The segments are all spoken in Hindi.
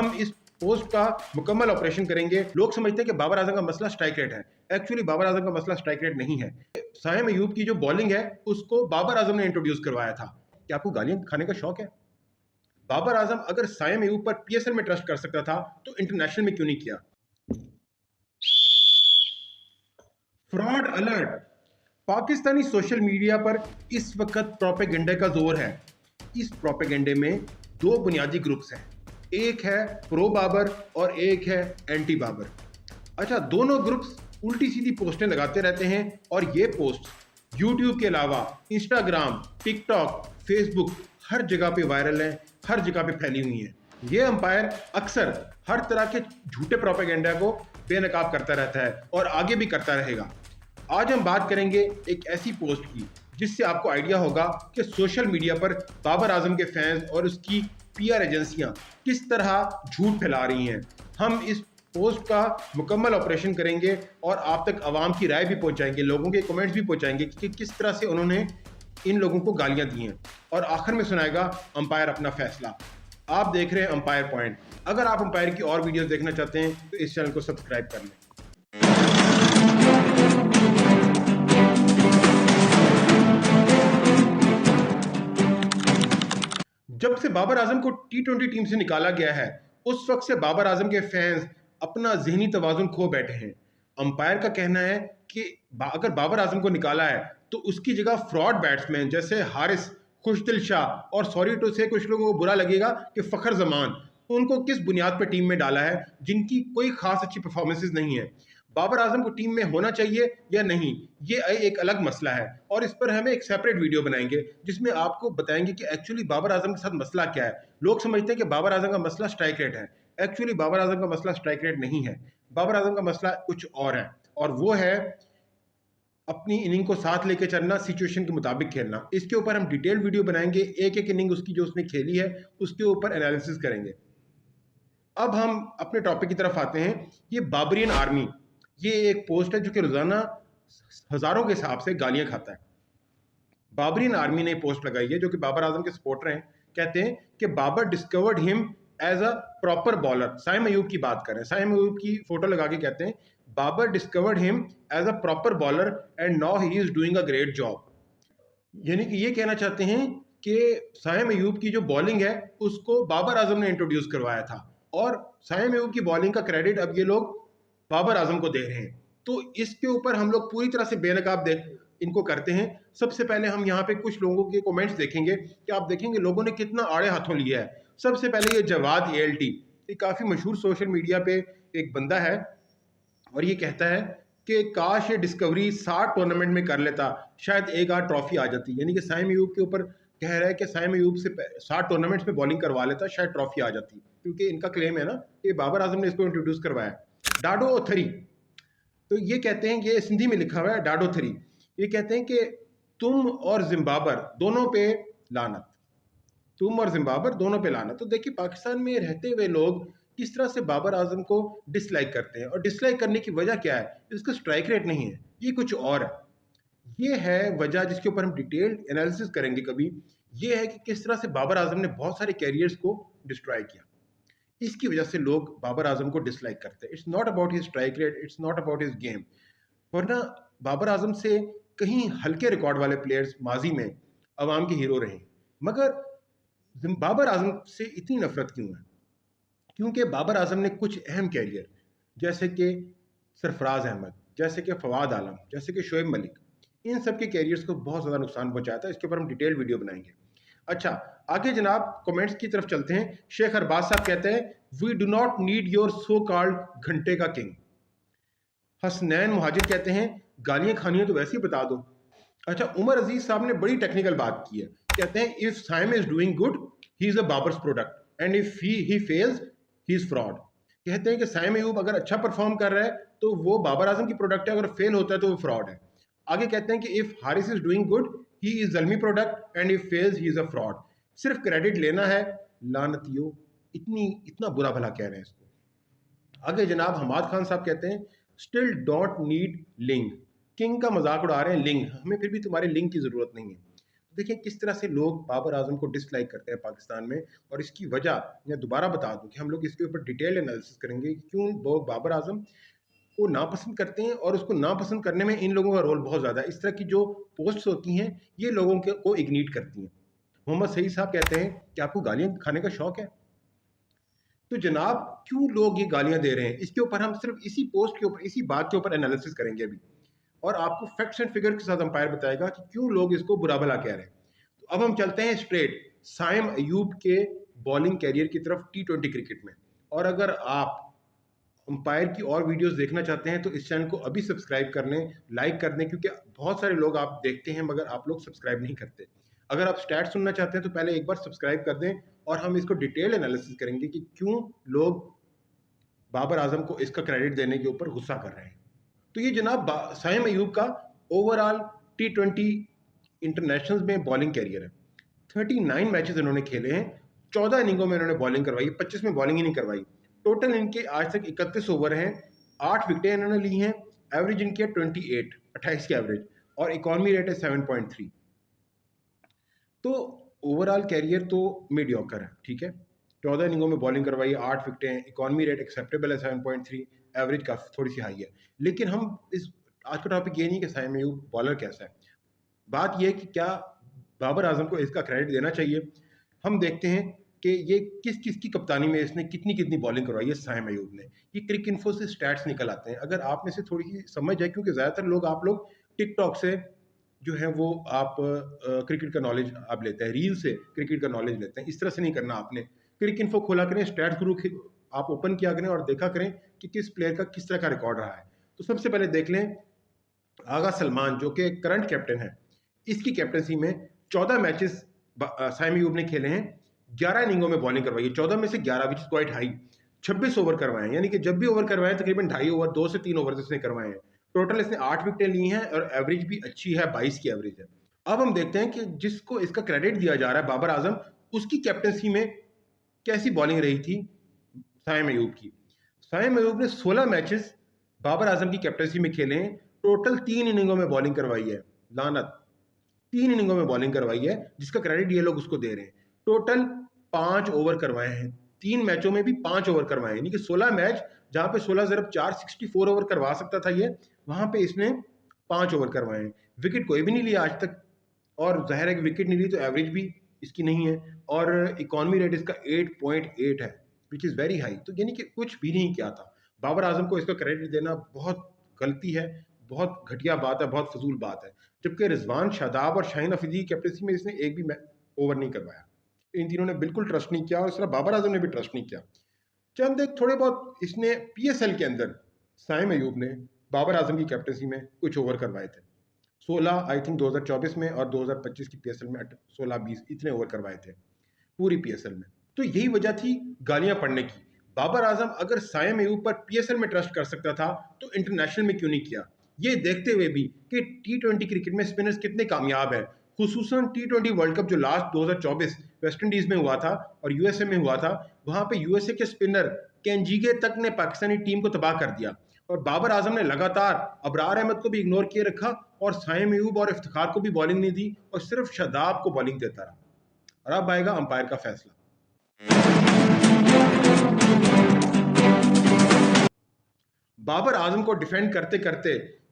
हम इस पोस्ट का मुकम्मल ऑपरेशन करेंगे। लोग समझते हैं कि बाबर आजम का मसला स्ट्राइक रेट है। एक्चुअली बाबर आजम का मसला स्ट्राइक रेट नहीं है। साइम अयूब की जो बॉलिंग है उसको बाबर आजम ने इंट्रोड्यूस करवाया था। क्या आपको गालियां खाने का शौक है? बाबर आजम अगर साइम अयूब पर पीएसएल में ट्रस्ट कर सकता था तो इंटरनेशनल में क्यों नहीं किया? Fraud alert. Pakistani social media पर इस वक्त प्रोपेगेंडे का जोर है। इस प्रोपेगेंडे में दो बुनियादी ग्रुप्स हैं, एक है प्रो बाबर और एक है एंटी बाबर। अच्छा, दोनों ग्रुप्स उल्टी सीधी पोस्टें लगाते रहते हैं और ये पोस्ट यूट्यूब के अलावा इंस्टाग्राम, टिकटॉक, फेसबुक हर जगह पे वायरल हैं, हर जगह पे फैली हुई हैं। ये अंपायर अक्सर हर तरह के झूठे प्रोपेगेंडा को बेनकाब करता रहता है और आगे भी करता रहेगा। आज हम बात करेंगे एक ऐसी पोस्ट की जिससे आपको आइडिया होगा कि सोशल मीडिया पर बाबर आजम के फैंस और उसकी पीआर एजेंसियां किस तरह झूठ फैला रही हैं। हम इस पोस्ट का मुकम्मल ऑपरेशन करेंगे और आप तक आवाम की राय भी पहुंचाएंगे, लोगों के कमेंट्स भी पहुंचाएंगे कि किस तरह से उन्होंने इन लोगों को गालियां दी हैं, और आखिर में सुनाएगा अंपायर अपना फैसला। आप देख रहे हैं अंपायर पॉइंट। अगर आप अंपायर की और वीडियोस देखना चाहते हैं तो इस चैनल को सब्सक्राइब कर लें। जब से बाबर आजम को T20 टीम से निकाला गया है उस वक्त से बाबर आजम के फैंस अपना जहनी तवाजुन खो बैठे हैं। अंपायर का कहना है कि अगर बाबर आजम को निकाला है तो उसकी जगह फ्रॉड बैट्समैन जैसे हारिस, खुशदिल शाह और सॉरी टू से कुछ लोगों को बुरा लगेगा कि फखर जमान, उनको किस बुनियाद पर टीम में डाला है जिनकी कोई खास अच्छी परफॉर्मेंसेज नहीं है। बाबर आजम को टीम में होना चाहिए या नहीं, ये एक अलग मसला है और इस पर हमें एक सेपरेट वीडियो बनाएंगे जिसमें आपको बताएंगे कि एक्चुअली बाबर आजम के साथ मसला क्या है। लोग समझते हैं कि बाबर आजम का मसला स्ट्राइक रेट है। एक्चुअली बाबर आजम का मसला स्ट्राइक रेट नहीं है। बाबर आजम का मसला कुछ और है, और वो है अपनी इनिंग को साथ लेके चलना, सिचुएशन के मुताबिक खेलना। इसके ऊपर हम डिटेल वीडियो बनाएंगे, एक एक इनिंग उसकी जो उसने खेली है उसके ऊपर एनालिसिस करेंगे। अब हम अपने टॉपिक की तरफ आते हैं। ये बाबरियन आर्मी, ये एक पोस्ट है जो कि रोजाना हजारों के हिसाब से गालियां खाता है। बाबरियन आर्मी ने पोस्ट लगाई है जो कि बाबर आजम के सपोर्टर हैं। कहते हैं कि Babar discovered him as a proper bowler. Saim Ayub की बात करें, साइम अयूब की फोटो लगा के कहते हैं Babar discovered him as a proper bowler and now he is doing a great job. यानी कि ये कहना चाहते हैं कि साइम अयूब की जो बॉलिंग है उसको बाबर आजम ने इंट्रोड्यूस करवाया था, और साइम अयूब की बॉलिंग का क्रेडिट अब ये लोग बाबर आजम को दे रहे हैं। तो इसके ऊपर हम लोग पूरी तरह से बेनकाब देख इनको करते हैं। सबसे पहले हम यहाँ पे कुछ लोगों के कमेंट्स देखेंगे कि आप देखेंगे लोगों ने कितना आड़े हाथों लिया है। सबसे पहले ये जवाद ALT, ये काफ़ी मशहूर सोशल मीडिया पे एक बंदा है और ये कहता है कि काश ये डिस्कवरी 60 टूर्नामेंट में कर लेता, शायद एक आध ट्रॉफी आ जाती। यानी कि साइम अयूब के ऊपर कह रहा है कि साइम अयूब से 60 टूर्नामेंट्स में बॉलिंग करवा लेता, शायद ट्रॉफी आ जाती, क्योंकि इनका क्लेम है ना कि बाबर आजम ने इसको इंट्रोड्यूस करवाया। डाडो थरी, तो ये कहते हैं, ये सिंधी में लिखा हुआ है डाडो थरी, ये कहते हैं कि तुम और जिम्बाबर दोनों पे लानत, तुम और जिम्बाबर दोनों पे लानत। तो देखिए पाकिस्तान में रहते हुए लोग किस तरह से बाबर आजम को डिसलाइक करते हैं, और डिसलाइक करने की वजह क्या है? इसका स्ट्राइक रेट नहीं है, ये कुछ और है। ये है वजह जिसके ऊपर हम डिटेल्ड एनालिसिस करेंगे कभी। ये है कि किस तरह से बाबर आजम ने बहुत सारे कैरियर्स को डिस्ट्रॉय किया। इसकी वजह से लोग बाबर आजम को डिसलाइक करते हैं। It's not about his strike rate, it's not about his game. वरना बाबर आजम से कहीं हल्के रिकॉर्ड वाले प्लेयर्स माजी में अवाम के हीरो रहे, मगर बाबर आजम से इतनी नफरत क्यों है? क्योंकि बाबर आजम ने कुछ अहम कैरियर जैसे कि सरफराज अहमद, जैसे कि फवाद आलम, जैसे कि शोएब मलिक, इन सब के कैरियर्स को बहुत ज़्यादा नुकसान पहुंचाया था। इसके ऊपर हम डिटेल वीडियो बनाएंगे। अच्छा, आगे जनाब कमेंट्स की तरफ चलते हैं। शेख अरबाज साहब कहते हैं we do not need your so called घंटे का किंग। हसनैन मुहाजिर कहते हैं गालियां खानी है तो वैसे ही बता दो। अच्छा, उमर अजीज साहब ने बड़ी टेक्निकल बात की है। कहते हैं if Saim is doing good he is a Babar's product and if he fails he is fraud. कहते हैं कि साइम अयूब अगर अच्छा परफॉर्म कर रहा है तो वो बाबर आजम की प्रोडक्ट है, अगर फेल होता है तो वो फ्रॉड है। आगे कहते हैं कि if Haris is doing good he is Zalmi product and if fails he is a fraud. सिर्फ क्रेडिट लेना है, लानतियों इतना बुरा भला कह रहे हैं इसको। आगे जनाब हमाद खान साहब कहते हैं स्टिल डोंट नीड लिंग। किंग का मजाक उड़ा रहे हैं, लिंग हमें फिर भी तुम्हारे लिंग की जरूरत नहीं है। देखिए किस तरह से लोग बाबर आजम को डिसलाइक करते हैं पाकिस्तान में, और इसकी वजह मैं दोबारा बता दूं कि हम लोग इसके ऊपर डिटेल एनालिसिस करेंगे कि क्यों लोग बाबर आजम को नापसंद करते हैं, और उसको नापसंद करने में इन लोगों का रोल बहुत ज़्यादा है। इस तरह की जो पोस्ट्स होती हैं ये लोगों के को इग्निट करती हैं। मोहम्मद सईद साहब कहते हैं कि आपको गालियां खाने का शौक है। तो जनाब क्यों लोग ये गालियां दे रहे हैं, इसके ऊपर हम सिर्फ इसी पोस्ट के ऊपर, इसी बात के ऊपर एनालिसिस करेंगे अभी, और आपको फैक्ट्स एंड फिगर के साथ अंपायर बताएगा कि क्यों लोग इसको बुरा भला कह रहे हैं। तो अब हम चलते हैं स्ट्रेट साइम अयूब के बॉलिंग कैरियर की तरफ टी20 क्रिकेट में। और अगर आप अंपायर की और वीडियोस देखना चाहते हैं तो इस चैनल को अभी सब्सक्राइब कर लें, लाइक कर दें, क्योंकि बहुत सारे लोग आप देखते हैं मगर आप लोग सब्सक्राइब नहीं करते। अगर आप स्टैट सुनना चाहते हैं तो पहले एक बार सब्सक्राइब कर दें, और हम इसको डिटेल एनालिसिस करेंगे कि क्यों लोग बाबर आजम को इसका क्रेडिट देने के ऊपर गुस्सा कर रहे हैं। तो ये जनाब साइम अयूब का ओवरऑल टी20 इंटरनेशनल में बॉलिंग कैरियर है। 39 मैचेस इन्होंने खेले हैं, 14 इनिंगों में इन्होंने बॉलिंग करवाई, 25 में बॉलिंग ही नहीं करवाई। टोटल इनके आज तक 31 ओवर हैं, 8 विकेटें इन्होंने ली हैं, एवरेज इनकी है 28 की एवरेज, और इकॉनमी रेट है 7.3। तो ओवरऑल कैरियर तो मीडियोकर है, ठीक है। 14 इनिंगों में बॉलिंग करवाई, 8 विकेटें, इकॉनमी रेट एक्सेप्टेबल है 7.3, एवरेज काफी थोड़ी सी हाई है। लेकिन हम इस आज का टॉपिक ये नहीं कि साइम अयूब बॉलर कैसा है, बात यह कि क्या बाबर आजम को इसका क्रेडिट देना चाहिए। हम देखते हैं कि ये किस किस की कप्तानी में इसने कितनी कितनी बॉलिंग करवाई है साइम अयूब ने। ये क्रिक इन्फो से स्टैट्स निकल आते हैं, अगर आप में से थोड़ी सी समझ जाए, क्योंकि ज़्यादातर लोग आप लोग टिकटॉक से जो है वो आप क्रिकेट का नॉलेज आप लेते हैं, रील से क्रिकेट का नॉलेज लेते हैं। इस तरह से नहीं करना आपने। क्रिक इन्फो खोला करें, स्टैट्स गुरु आप ओपन किया करें और देखा करें कि किस प्लेयर का किस तरह का रिकॉर्ड रहा है। तो सबसे पहले देख लें आगा सलमान जो कि करंट कैप्टन है, इसकी कैप्टनसी में 14 मैचेस साइम अयूब ने खेले हैं, 11 इनिंगों में बॉलिंग करवाई है, 14 में से 11, which is quite high. 26 over करवाए हैं, यानी कि जब भी ओवर करवाए तकरीबन 2.5 ओवर, 2 से 3 ओवर इसने करवाए हैं। टोटल इसने 8 विकेटें ली हैं और एवरेज भी अच्छी है, 22 की एवरेज है। अब हम देखते हैं कि जिसको इसका क्रेडिट दिया जा रहा है बाबर आजम, उसकी कैप्टनसी में कैसी बॉलिंग रही थी साइम अयूब की। साइम अयूब ने 16 मैचेस बाबर आजम की कैप्टनसी में खेले हैं, टोटल 3 इनिंगों में बॉलिंग करवाई है। लानत, 3 इनिंगों में बॉलिंग करवाई है, जिसका क्रेडिट ये लोग उसको दे रहे हैं। टोटल 5 ओवर करवाए हैं, 3 मैचों में भी 5 ओवर करवाए हैं, यानी कि 16 मैच जहां पे 16 ज़रब 4 64 ओवर करवा सकता था ये, वहां पे इसने 5 ओवर करवाए हैं। विकेट कोई भी नहीं लिया आज तक, और जाहिर है कि विकेट नहीं ली तो एवरेज भी इसकी नहीं है, और इकॉनमी रेट इसका 8.8 है, विच इज़ वेरी हाई। तो यानी कि कुछ भी नहीं किया था। बाबर आजम को इसका क्रेडिट देना बहुत गलती है, बहुत घटिया बात है, बहुत फजूल बात है। जबकि रिजवान, शादाब और शाहीन अफरीदी की कैप्टनसी में इसने एक भी ओवर नहीं करवाया। इन तीनों ने बिल्कुल ट्रस्ट नहीं किया, और इस तरह बाबर आजम ने भी ट्रस्ट नहीं किया। चंद एक थोड़े बहुत इसने पीएसएल के अंदर साइम अयूब ने बाबर आजम की कैप्टनसी में कुछ ओवर करवाए थे, 16 आई थिंक 2024 में, और 2025 की पीएसएल में 16-20 इतने ओवर करवाए थे पूरी पीएसएल में। तो यही वजह थी गालियां पड़ने की। बाबर आजम अगर साइम अयूब पर पीएसएल में ट्रस्ट कर सकता था तो इंटरनेशनल में क्यों नहीं किया, ये देखते हुए भी कि टी20 क्रिकेट में स्पिनर्स कितने कामयाब हैं। खुसूसन टी20 वर्ल्ड कप जो लास्ट 2024 वेस्ट इंडीज में हुआ था और यूएसए में हुआ था, वहां पे यूएसए के स्पिनर केंजिगे तक ने पाकिस्तानी टीम को तबाह कर दिया, और बाबर आजम ने लगातार अबरार अहमद को भी इग्नोर किए रखा, और साइम अयूब और इफ्तिखार को भी बॉलिंग नहीं दी, और सिर्फ शादाब को बॉलिंग देता रहा। और अब आएगा अंपायर का फैसला। बाबर आजम को डिफेंड करते करते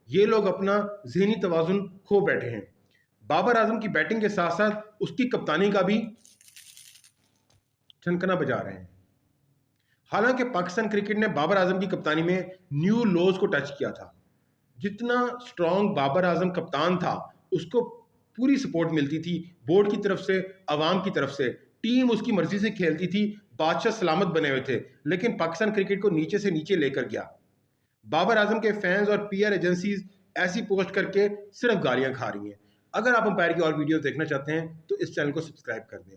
ये लोग अपना ज़हनी तवाज़ुन खो बैठे हैं। बाबर आजम की बैटिंग के साथ साथ उसकी कप्तानी का भी छनकना बजा रहे हैं। हालांकि पाकिस्तान क्रिकेट ने बाबर आजम की कप्तानी में न्यू लोज को टच किया था। जितना स्ट्रॉन्ग बाबर आजम कप्तान था, उसको पूरी सपोर्ट मिलती थी बोर्ड की तरफ से, अवाम की तरफ से, टीम उसकी मर्जी से खेलती थी, बादशाह सलामत बने हुए थे। लेकिन पाकिस्तान क्रिकेट को नीचे से नीचे लेकर गया। बाबर आजम के फैंस और पीआर एजेंसीज ऐसी पोस्ट करके सिर्फ गालियां खा रही हैं। अगर आप अंपायर की और वीडियोस देखना चाहते हैं तो इस चैनल को सब्सक्राइब कर दें।